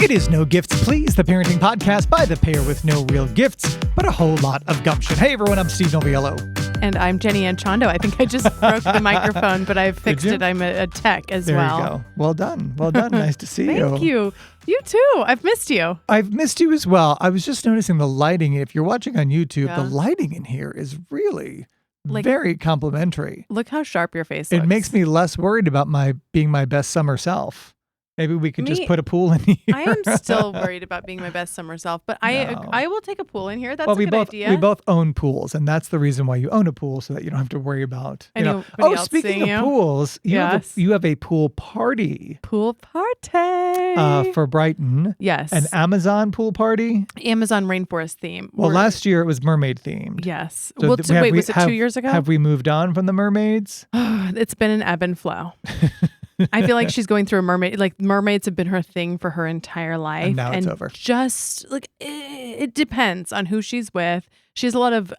It is No Gifts Please, the parenting podcast by the pair with no real gifts, but a whole lot of gumption. Hey everyone, I'm Steve Noviello. And I'm Jenny Anchondo. I think I just broke the microphone, but I've fixed it. I'm a tech as well. There you go. Well done. Well done. Nice to see you. Thank you. You too. I've missed you. I've missed you as well. I was just noticing the lighting. If you're watching on YouTube, the lighting in here is really very complimentary. Look how sharp your face looks. It makes me less worried about being my best summer self. Maybe we could just put a pool in here. I am still worried about being my best summer self, but I will take a pool in here. That's a good idea. We both own pools, and that's the reason why you own a pool, so that you don't have to worry about. Speaking of pools, you have a pool party. Pool party for Brighton. Yes, an Amazon pool party. Amazon rainforest theme. Well, last year it was mermaid themed. Yes. So was it 2 years ago? Have we moved on from the mermaids? It's been an ebb and flow. I feel like she's going through a mermaid. Like mermaids have been her thing for her entire life, and now it's over. Just like it depends on who she's with. She has a lot of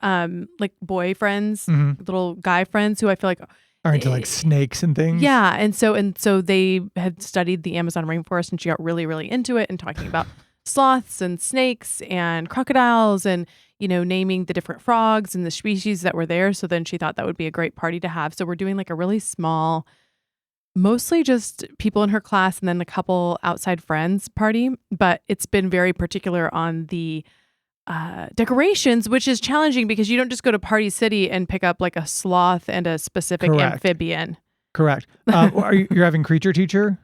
like boyfriends, little guy friends who I feel like are into like snakes and things. Yeah, and so they had studied the Amazon rainforest, and she got really, really into it and talking about sloths and snakes and crocodiles and naming the different frogs and the species that were there. So then she thought that would be a great party to have. So we're doing like a really small, mostly just people in her class and then a couple outside friends party. But it's been very particular on the decorations, which is challenging because you don't just go to Party City and pick up like a sloth and a specific amphibian. Correct. You're having creature teacher?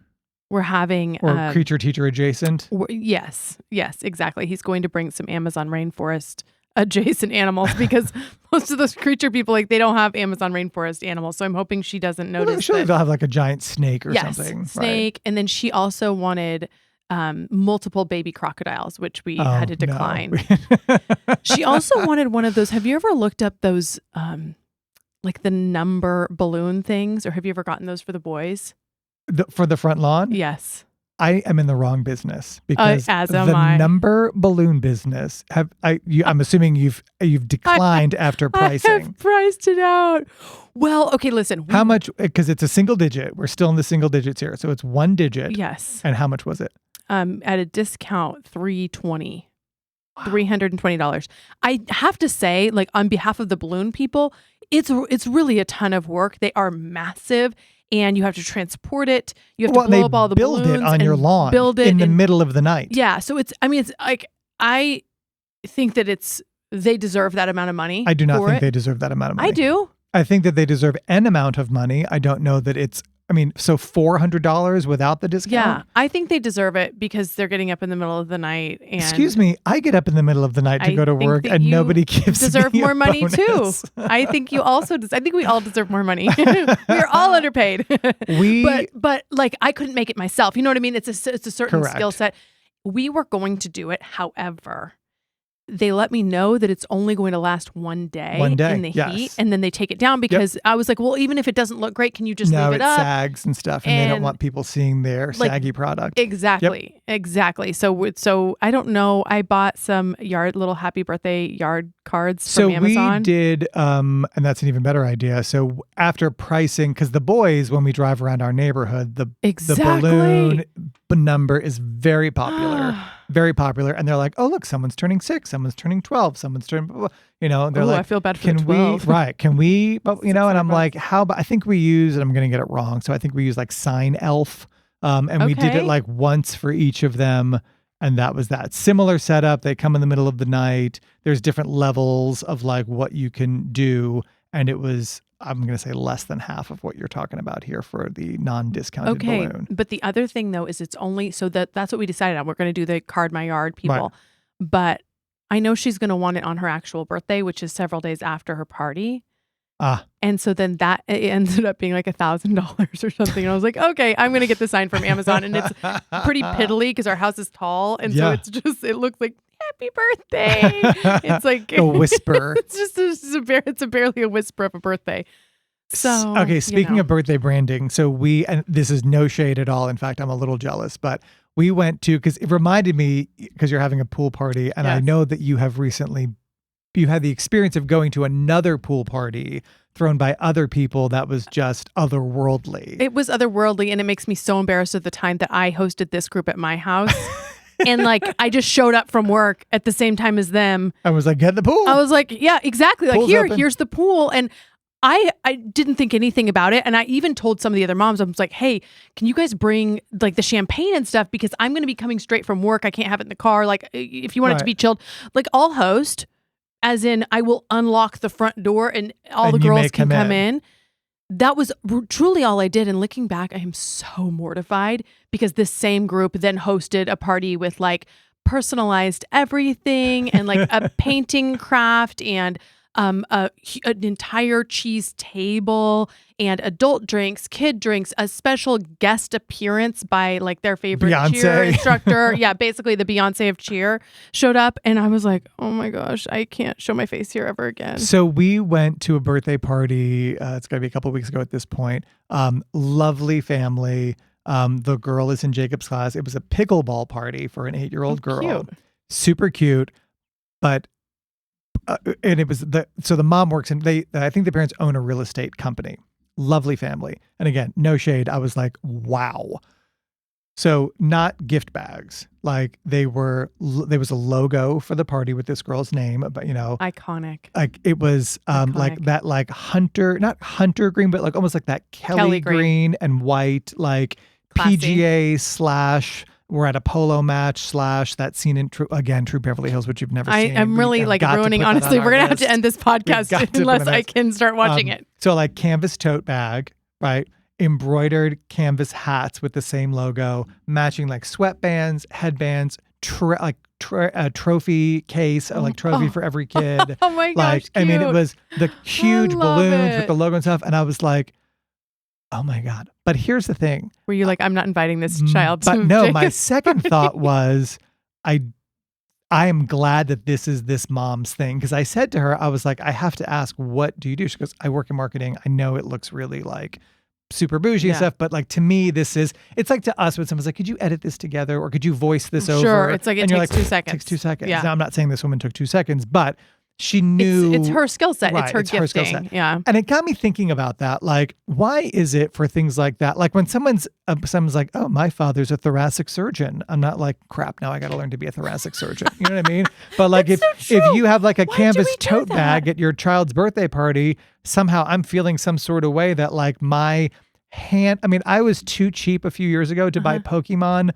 We're having... Or creature teacher adjacent? Yes, exactly. He's going to bring some Amazon rainforest adjacent animals because most of those creature people, like, they don't have Amazon rainforest animals. So I'm hoping she doesn't notice. Well, surely they'll have like a giant snake or something. Snake. Right? And then she also wanted multiple baby crocodiles, which we had to decline. No. She also wanted one of those. Have you ever looked up those like the number balloon things, or have you ever gotten those for the boys? For the front lawn? Yes. I am in the wrong business because the I. number balloon business. I'm assuming you've declined after pricing. I have priced it out. Well, okay, listen. How much? Because it's a single digit. We're still in the single digits here, so it's one digit. Yes. And how much was it? At a discount, $320. Wow. $320. I have to say, like, on behalf of the balloon people, it's really a ton of work. They are massive. And you have to transport it. You have to blow up all the balloons. Build it on your lawn. Build it in the middle of the night. Yeah. So it's like, I think that they deserve that amount of money. I do not think they deserve that amount of money. I do. I think that they deserve an amount of money. I don't know that so $400 without the discount? Yeah, I think they deserve it because they're getting up in the middle of the night. And excuse me, I get up in the middle of the night to go to work and nobody gives me deserve more money bonus. too. I think you also I think we all deserve more money. We're all underpaid. But like I couldn't make it myself. You know what I mean? It's a certain skill set. We were going to do it, however, they let me know that it's only going to last one day in the heat, and then they take it down because I was like, well, even if it doesn't look great, can you just leave it up? No, it sags and stuff, and they don't want people seeing their saggy product. Exactly. So I don't know. I bought some little happy birthday yard cards from Amazon. So we did, and that's an even better idea. So after pricing, because the boys, when we drive around our neighborhood, the balloon number is very popular. Very popular, and they're like, "Oh, look, someone's turning 6, someone's turning 12, someone's turning." They're like, "I feel bad for the 12." Can we? But and I'm like, "How about?" I think we use, and I'm going to get it wrong, so I think we use like Sign Elf, and we did it like once for each of them, and that was that. Similar setup. They come in the middle of the night. There's different levels of like what you can do, and it was, I'm going to say, less than half of what you're talking about here for the non-discounted balloon. But the other thing though is it's only that's what we decided on. We're going to do the Card My Yard people, right. But I know she's going to want it on her actual birthday, which is several days after her party. And so then that it ended up being like $1,000 or something. And I was like, okay, I'm going to get the sign from Amazon, and it's pretty piddly because our house is tall, and so it looks like happy birthday. It's like a whisper. It's barely a whisper of a birthday. So okay, speaking of birthday branding, so and this is no shade at all. In fact, I'm a little jealous, but we went to, because it reminded me, because you're having a pool party, and I know that you had the experience of going to another pool party thrown by other people that was just otherworldly. It was otherworldly, and it makes me so embarrassed at the time that I hosted this group at my house. And like, I just showed up from work at the same time as them. I was like, get in the pool. I was like, yeah, exactly. Like, Pool's open. here's the pool. And I didn't think anything about it. And I even told some of the other moms, I was like, hey, can you guys bring like the champagne and stuff? Because I'm going to be coming straight from work. I can't have it in the car. Like, if you want it to be chilled, like, I'll host, as in I will unlock the front door and all the girls can come in. That was truly all I did. And looking back, I am so mortified because this same group then hosted a party with like personalized everything and like a painting craft and an entire cheese table and adult drinks, kid drinks, a special guest appearance by like their favorite cheer instructor. Yeah, basically the Beyonce of cheer showed up. And I was like, oh my gosh, I can't show my face here ever again. So we went to a birthday party. It's got to be a couple of weeks ago at this point. Lovely family. The girl is in Jacob's class. It was a pickleball party for an 8-year-old girl. Cute. Super cute. But and it was so the mom works in I think the parents own a real estate company. Lovely family. And again, no shade. I was like, wow. So not gift bags. Like there was a logo for the party with this girl's name, but iconic. Like it was like that, like not hunter green, but like almost like that Kelly green and white, like classy. PGA / we're at a polo match / that scene in True Beverly Hills, which you've never seen. I'm really like ruining, honestly. We're going to have to end this podcast unless I can start watching it. So like canvas tote bag, right? Embroidered canvas hats with the same logo, matching like sweatbands, headbands, a trophy case, like trophy for every kid. Oh my gosh, cute. I mean, it was the huge balloons with the logo and stuff. And I was like, oh my God. But here's the thing. Were you like, I'm not inviting this child to But no, Jacob's my second party. thought was, I am glad that this is this mom's thing. Because I said to her, I was like, I have to ask, what do you do? She goes, I work in marketing. I know it looks really like super bougie and stuff, but like to me, it's like to us when someone's like, could you edit this together or could you voice this over? Sure, it's like it takes 2 seconds. It takes 2 seconds. Yeah. Now, I'm not saying this woman took 2 seconds, but she knew. It's her skill set. Right, it's her gifting. Yeah. And it got me thinking about that. Like, why is it for things like that? Like when someone's like, oh, my father's a thoracic surgeon. I'm not like, crap, now I got to learn to be a thoracic surgeon. You know what I mean? But like if you have like a canvas tote bag at your child's birthday party, somehow I'm feeling some sort of way that like my hand, I mean, I was too cheap a few years ago to buy Pokemon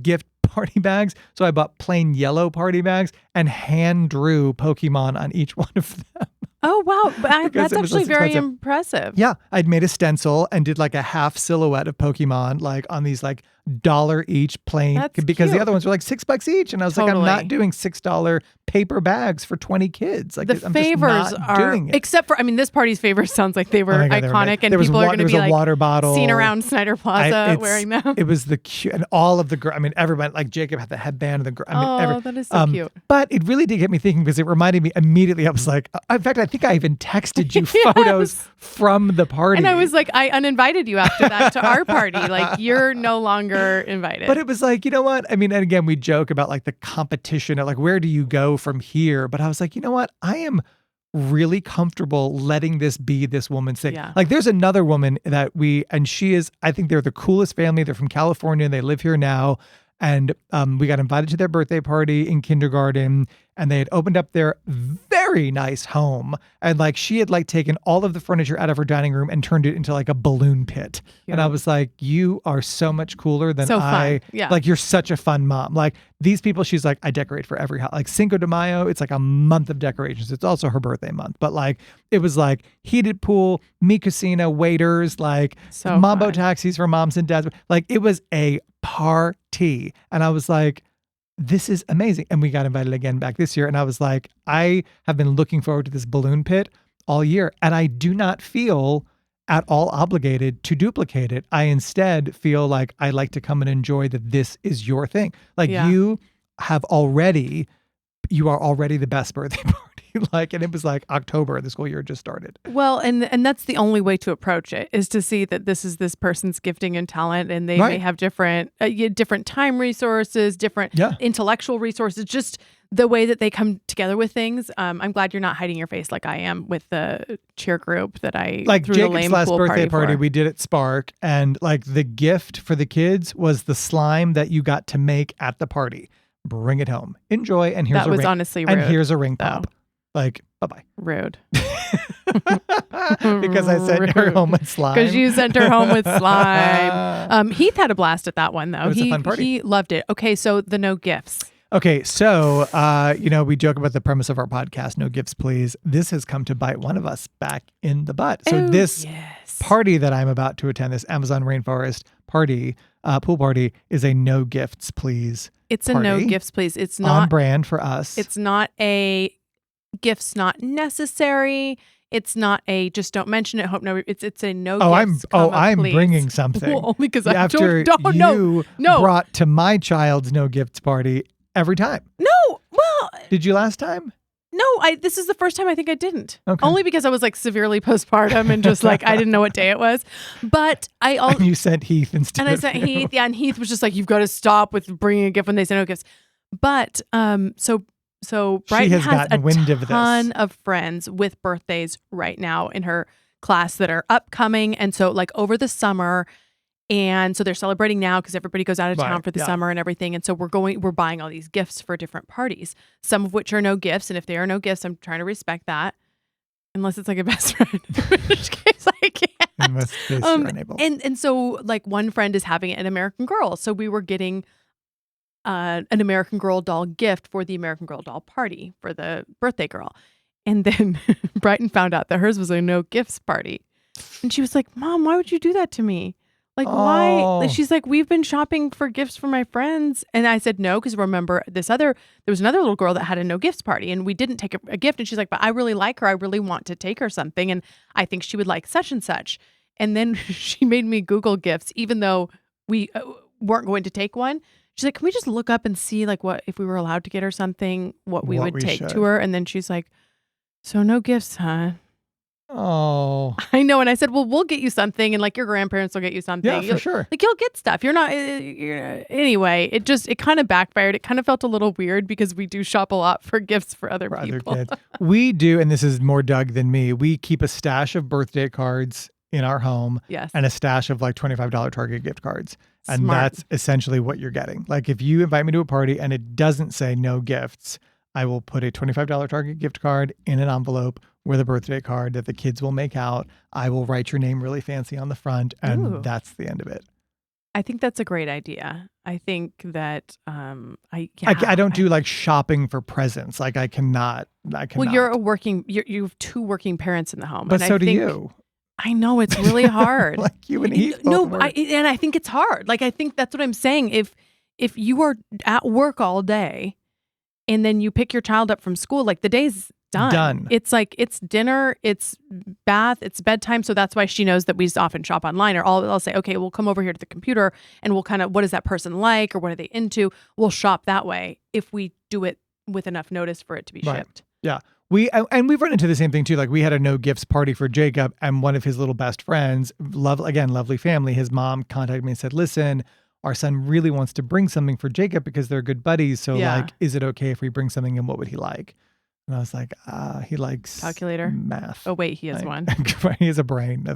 gift party bags. So I bought plain yellow party bags and hand drew Pokemon on each one of them. Oh, wow. That's actually very impressive. Yeah. I'd made a stencil and did like a half silhouette of Pokemon, like on these like $1 each plain, because the other ones were like $6 each. And I was like, I'm not doing $6 paper bags for 20 kids. Like the favors are, except for, I mean, this party's favors sounds like they were iconic and people are going to be like water bottle seen around Snyder Plaza wearing them. It was the cute, and all of the girls, I mean, everybody, like Jacob had the headband and that is so cute. But it really did get me thinking because it reminded me immediately. I was like, in fact, I think I even texted you photos from the party. And I was like, I uninvited you after that to our party. Like, you're no longer invited. But it was like, you know what? I mean, and again, we joke about like the competition of like, where do you go from here? But I was like, you know what? I am really comfortable letting this be this woman's thing. Yeah. Like there's another woman that and she is, I think they're the coolest family. They're from California. They live here now. And we got invited to their birthday party in kindergarten, and they had opened up their very nice home. And like she had like taken all of the furniture out of her dining room and turned it into like a balloon pit. Yeah. And I was like, you are so much cooler than fun. Yeah. Like you're such a fun mom. Like these people, she's like, I decorate for every house. Like Cinco de Mayo, it's like a month of decorations. It's also her birthday month. But like it was like heated pool, Mi Casino, waiters, like Mambo taxis for moms and dads. Like it was a party. And I was like, this is amazing. And we got invited again back this year. And I was like, I have been looking forward to this balloon pit all year. And I do not feel at all obligated to duplicate it. I instead feel like I like to come and enjoy that this is your thing. Like you are already the best birthday party. Like, and it was like October, the school year just started. Well, and that's the only way to approach it, is to see that this is this person's gifting and talent, and they may have different time resources, different intellectual resources, just the way that they come together with things. I'm glad you're not hiding your face like I am with the cheer group that I like threw Jacob's the lame last pool birthday party for. we did at Spark, and like the gift for the kids was the slime that you got to make at the party. Bring it home, enjoy, and here's that a was ring. honestly rude, and here's a ring pop. Like, bye-bye. Rude. Because I sent her home with slime. Because you sent her home with slime. Heath had a blast at that one, though. It was a fun party. He loved it. Okay, so the no gifts. Okay, so, we joke about the premise of our podcast, no gifts, please. This has come to bite one of us back in the butt. So this party that I'm about to attend, this Amazon Rainforest party, pool party, is a no gifts, please. It's a no gifts, please. It's not on brand for us. It's not a gifts not necessary. It's not a just don't mention it. Hope no. It's a no. Gifts. I'm please. bringing something. Well, only because I after don't you brought to my child's no gifts party every time. No, well, did you last time? No, this is the first time I think I didn't. Okay. Only because I was like severely postpartum and just like I didn't know what day it was. But I also and you sent Heath instead. And I sent Heath, and Heath was just like, "You've got to stop with bringing a gift when they send no gifts." But so Brighton has a ton of friends with birthdays right now in her class that are upcoming, and so like over the summer. And so they're celebrating now because everybody goes out of town for the summer and everything. And so we're buying all these gifts for different parties, some of which are no gifts. And if they are no gifts, I'm trying to respect that. Unless it's like a best friend, in which case I can't. Unless you're unable. And so like one friend is having an American Girl. So we were getting an American Girl doll gift for the American Girl doll party for the birthday girl. And then Brighton found out that hers was a no gifts party. And she was like, "Mom, why would you do that to me? Like, why?" Like, she's like, "We've been shopping for gifts for my friends." And I said, "No, because remember there was another little girl that had a no gifts party and we didn't take a gift." And she's like, "But I really like her. I really want to take her something. And I think she would like such and such." And then she made me Google gifts, even though we weren't going to take one. She's like, "Can we just look up and see like what, if we were allowed to get her something, what we would take to her?" And then she's like, "So no gifts, huh?" Oh, I know. And I said, "Well, we'll get you something, and like your grandparents will get you something. Yeah, for sure. Like you'll get stuff. You're not." Anyway, it kind of backfired. It kind of felt a little weird because we do shop a lot for gifts for other people. Other kids. We do, and this is more Doug than me. We keep a stash of birthday cards in our home, and a stash of like $25 Target gift cards. Smart. And that's essentially what you're getting. Like if you invite me to a party and it doesn't say no gifts, I will put a $25 Target gift card in an envelope with a birthday card that the kids will make out. I will write your name really fancy on the front, and that's the end of it. I think that's a great idea. I think that I don't do like shopping for presents. Like I cannot. Well, you have two working parents in the home, but so do you. I know it's really hard. Like you and Heath. And I think it's hard. Like I think that's what I'm saying. If you are at work all day, and then you pick your child up from school, like the day's done. It's like it's dinner, it's bath, it's bedtime. So that's why she knows that we often shop online. Or I'll say, "Okay, we'll come over here to the computer and we'll kind of, what is that person like or what are they into?" We'll shop that way if we do it with enough notice for it to be shipped. Yeah. We've run into the same thing too. Like we had a no gifts party for Jacob, and one of his little best friends, lovely family, his mom contacted me and said, "Listen, our son really wants to bring something for Jacob because they're good buddies. So like, is it okay if we bring something, and what would he like?" And I was like, he likes calculator, math. Oh wait, he has one. He has a brain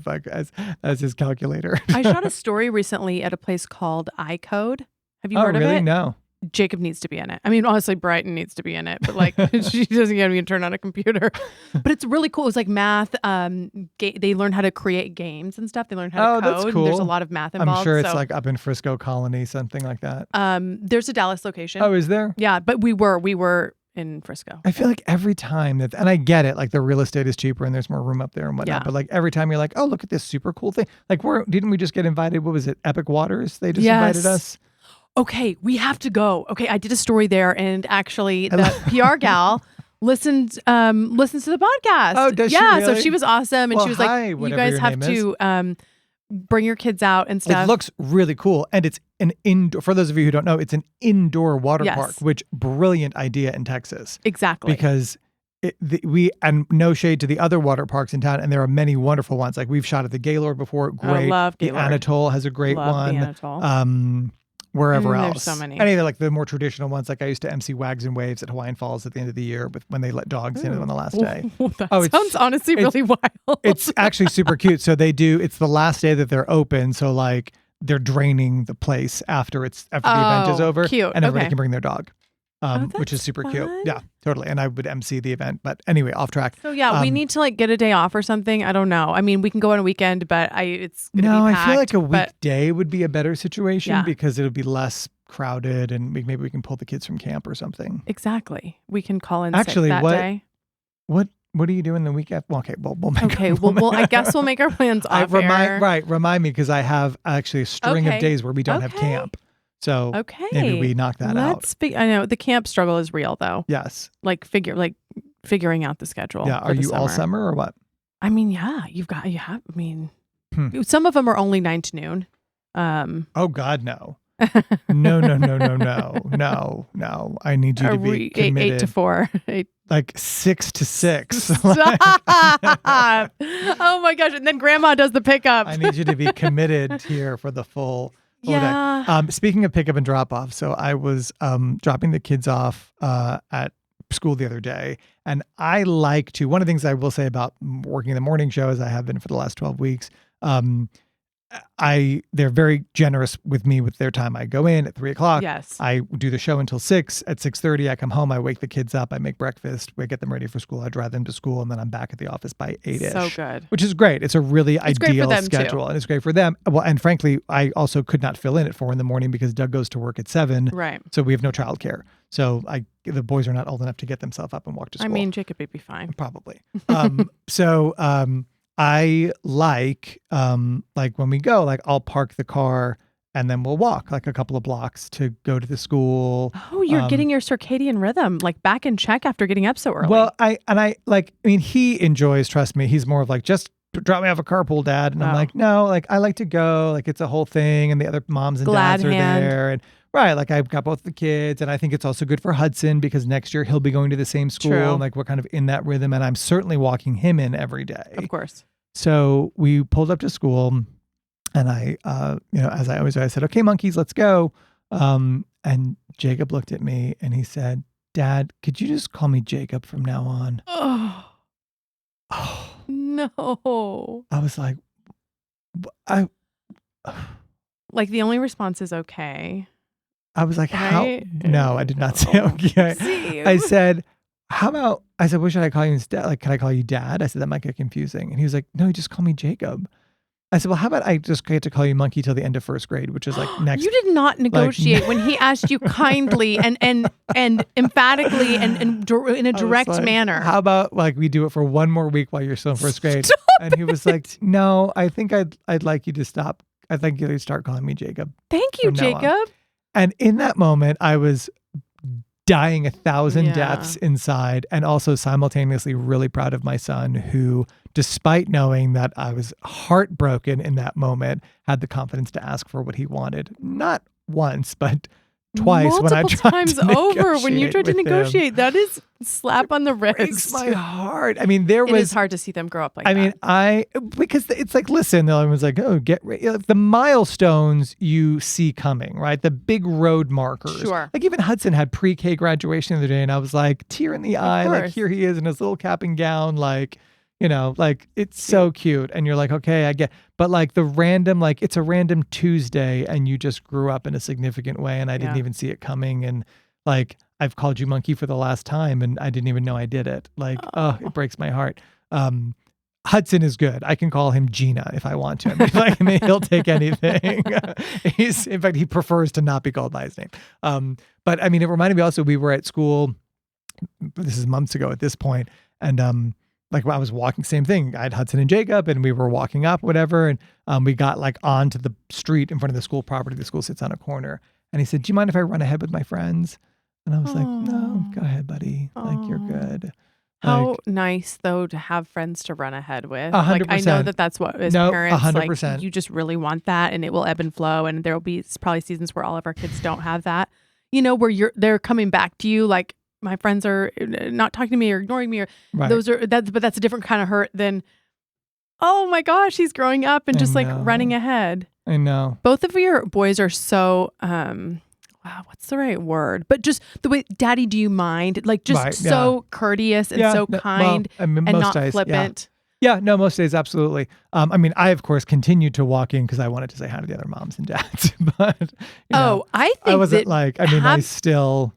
as his calculator. I shot a story recently at a place called iCode. Have you heard of it? No. Jacob needs to be in it. I mean, honestly, Brighton needs to be in it, but like she doesn't get me to turn on a computer. But it's really cool. It's like math. They learn how to create games and stuff. They learn how to code. That's cool. There's a lot of math involved. I'm sure it's like up in Frisco Colony, something like that. There's a Dallas location. Oh, is there? Yeah, but we were in Frisco. I feel like every time and I get it, like the real estate is cheaper and there's more room up there and whatnot. But like every time you're like, "Oh, look at this super cool thing." Like didn't we just get invited? What was it? Epic Waters? They just invited us. Okay, we have to go. Okay, I did a story there, and actually the PR gal listens to the podcast. Oh, does she really? So she was awesome, and she was like, "You guys have to bring your kids out and stuff." It looks really cool, and it's an indoor. For those of you who don't know, it's an indoor water park. Which brilliant idea in Texas. Exactly, because we and no shade to the other water parks in town, and there are many wonderful ones. Like we've shot at the Gaylord before, great. I love The Gaylord. Anatole has a great Love one. the Anatole. Wherever There's else, so many. any of like the more traditional ones. Like I used to MC Wags and Waves at Hawaiian Falls at the end of the year, when they let dogs in on the last day. That sounds honestly really wild. It's actually super cute. So it's the last day that they're open. So like they're draining the place after the event is over, cute. and everybody can bring their dog. Which is super fun. cute. Yeah, totally. And I would MC the event. But anyway, off track. So yeah, we need to like get a day off or something. I don't know. I mean, we can go on a weekend, but it's gonna be packed, I feel like a weekday would be a better situation because it would be less crowded, and maybe we can pull the kids from camp or something. Exactly. We can call in actually sick that day. What are you doing the weekend? Well, okay, we'll make. Okay, I guess we'll make our plans off air. Remind me, because I have actually a string of days where we don't have camp. So maybe we knock that out. I know the camp struggle is real though. Yes. Like figuring out the schedule. Yeah. Are you all summer or what? I mean, yeah, some of them are only 9 to noon. Oh God, no. No. I need you to be committed. 8 to 4. Like 6 to 6. Stop. Oh my gosh. And then grandma does the pickup. I need you to be committed here for the full day. Speaking of pickup and drop off, so I was dropping the kids off at school the other day, and I like to, one of the things I will say about working the morning show, as I have been for the last 12 weeks, they're very generous with me with their time. I go in at 3:00. Yes. I do the show until 6. At 6:30, I come home. I wake the kids up. I make breakfast. We get them ready for school. I drive them to school, and then I'm back at the office by 8-ish. So good. Which is great. It's a really ideal schedule, too. and it's great for them. Well, and frankly, I also could not fill in at 4 a.m. because Doug goes to work at 7. Right. So we have no childcare. So the boys are not old enough to get themselves up and walk to school. I mean, Jacob would be fine. Probably. I like when we go, like I'll park the car and then we'll walk like a couple of blocks to go to the school. Oh, you're getting your circadian rhythm like back in check after getting up so early. Well, he enjoys, trust me, he's more of like, just drop me off a carpool, Dad. And I'm like, no, like I like to go, like it's a whole thing, and the other moms and dads are there, and right, like I've got both the kids, and I think it's also good for Hudson because next year he'll be going to the same school. True. And like we're kind of in that rhythm, and I'm certainly walking him in every day. Of course. So we pulled up to school, and I, as I always do, I said, okay, monkeys, let's go. And Jacob looked at me and he said, Dad, could you just call me Jacob from now on? Oh, no. I was like, like the only response is okay. I was like, right? How? No, I did not say okay. I said, what should I call you instead? Like, can I call you Dad? I said, that might get confusing. And he was like, no, just call me Jacob. I said, well, how about I just get to call you Monkey till the end of first grade, which is like next. You did not negotiate when he asked you kindly and emphatically and in a direct manner. How about like we do it for one more week while you're still in first grade? And he was like, no, I think I'd like you to stop. I think you'd start calling me Jacob. Thank you, Jacob. And in that moment, I was dying 1,000 deaths inside, and also simultaneously really proud of my son, who, despite knowing that I was heartbroken in that moment, had the confidence to ask for what he wanted. Not once, but twice. Multiple when I tried times to over when you tried to negotiate. Him. That is slap on the wrist. Breaks my heart. I mean, it is hard to see them grow up like that. Because it's like, listen, the other one's like, oh, get ready. The milestones you see coming, right? The big road markers. Sure. Like even Hudson had pre-K graduation the other day, and I was like, tear in the eye, like here he is in his little cap and gown, like, like it's so cute. And you're like, okay, I get, but like the random, like it's a random Tuesday and you just grew up in a significant way and I didn't even see it coming. And like, I've called you Monkey for the last time and I didn't even know I did it. Like, it breaks my heart. Hudson is good. I can call him Gina if I want to. I mean, he'll take anything. In fact, he prefers to not be called by his name. But I mean, it reminded me also, we were at school, this is months ago at this point, and like I was walking, same thing. I had Hudson and Jacob and we were walking up, whatever. And we got like onto the street in front of the school property. The school sits on a corner. And he said, do you mind if I run ahead with my friends? And I was like, no, go ahead, buddy. Like, you're good. How nice though to have friends to run ahead with. 100%. Like I know that's what as parents, 100%. like you just really want that, and it will ebb and flow. And there will be probably seasons where all of our kids don't have that. Where they're coming back to you like my friends are not talking to me or ignoring me, or Right. but that's a different kind of hurt than, oh my gosh, he's growing up and just like running ahead. I know. Both of your boys are so, wow, what's the right word? But just the way, Daddy, do you mind? Like just so courteous and so kind and not days, flippant. Yeah, no, most days, absolutely. I mean, I, of course, continued to walk in because I wanted to say hi to the other moms and dads. But, I think I wasn't like, I mean, I still...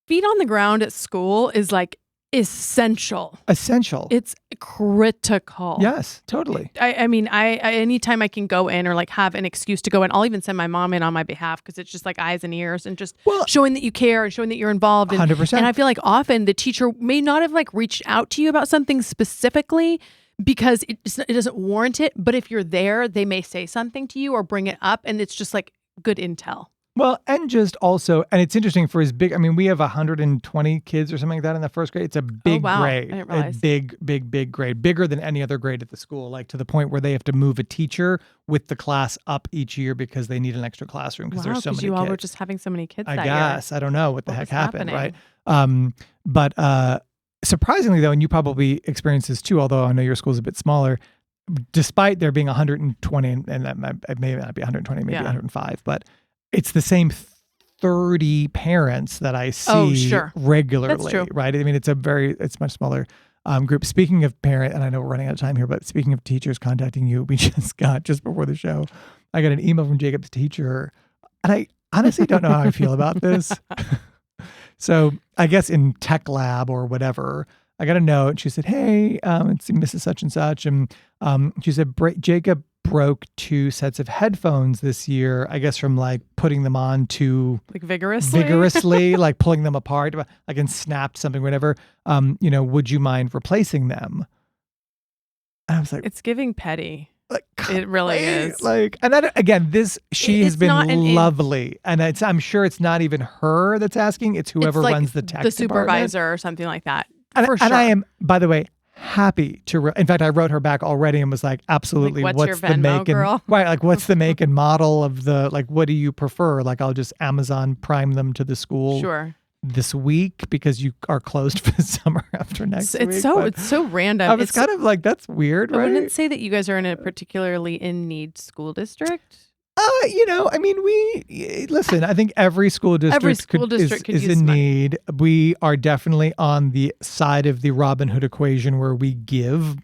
Feet on the ground at school is like essential. It's critical. Yes, totally. I mean, anytime I can go in or like have an excuse to go in, I'll even send my mom in on my behalf because it's just like eyes and ears and just showing that you care and showing that you're involved. And, 100%. And I feel like often the teacher may not have like reached out to you about something specifically because it doesn't warrant it. But if you're there, they may say something to you or bring it up, and it's just like good intel. Well, and just also, and it's interesting for his big, I mean, we have 120 kids or something like that in the first grade. It's a big grade. I didn't realize. A big grade, bigger than any other grade at the school, like to the point where they have to move a teacher with the class up each year because they need an extra classroom because there's so many kids. You all were just having so many kids that year. I guess. I don't know what the heck happened, right? But surprisingly, though, and you probably experience this too, although I know your school's a bit smaller, despite there being 120, and that may not be 120, maybe 105, but it's the same 30 parents that I see regularly. That's true. Right? I mean, it's much smaller group. Speaking of parent, and I know we're running out of time here, but speaking of teachers contacting you, we just before the show, I got an email from Jacob's teacher, and I honestly don't know how I feel about this. So I guess in tech lab or whatever, I got a note. She said, "Hey, it's Mrs. Such and Such," and she said, "Jacob broke 2 sets of headphones this year, I guess from like putting them on too like vigorously, like pulling them apart, like and snapped something, whatever. Would you mind replacing them?" And I was like, it's giving petty. Like, it really is. Like, and that, again, she has been lovely, and I'm sure it's not even her that's asking; it's whoever runs the tech, the supervisor or something like that. And for sure. I am, by the way, happy to. In fact, I wrote her back already and was like, "Absolutely, like, what's your Venmo, the make girl? and right? Like, what's the make and model of the like? What do you prefer? Like, I'll just Amazon Prime them to the school this week because you are closed for the summer after next week." It's so random. I was kind of like, that's weird, right? I wouldn't say that you guys are in a particularly in need school district. I mean, listen, I think every school district is in need. We are definitely on the side of the Robin Hood equation where we give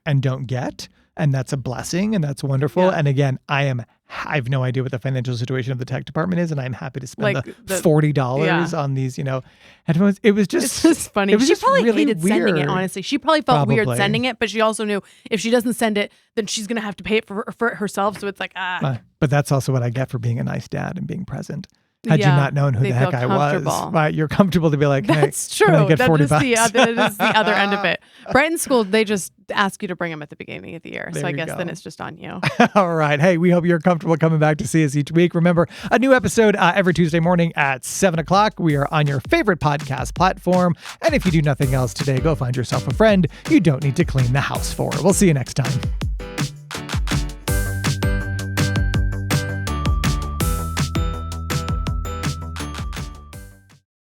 and don't get. And that's a blessing and that's wonderful. Yeah. And again, I have no idea what the financial situation of the tech department is, and I'm happy to spend the $40 on these, headphones. It's just funny. She probably really hated sending it, honestly. She probably felt weird sending it, but she also knew if she doesn't send it, then she's going to have to pay it for it herself. So it's like, But that's also what I get for being a nice dad and being present. Had you not known who the heck I was, right, you're comfortable to be like, hey, that's true. Can I get $40? That is the other end of it. Brighton School, they just ask you to bring them at the beginning of the year. So I guess then it's just on you. All right. Hey, we hope you're comfortable coming back to see us each week. Remember, a new episode every Tuesday morning at 7 o'clock. We are on your favorite podcast platform. And if you do nothing else today, go find yourself a friend you don't need to clean the house for. We'll see you next time.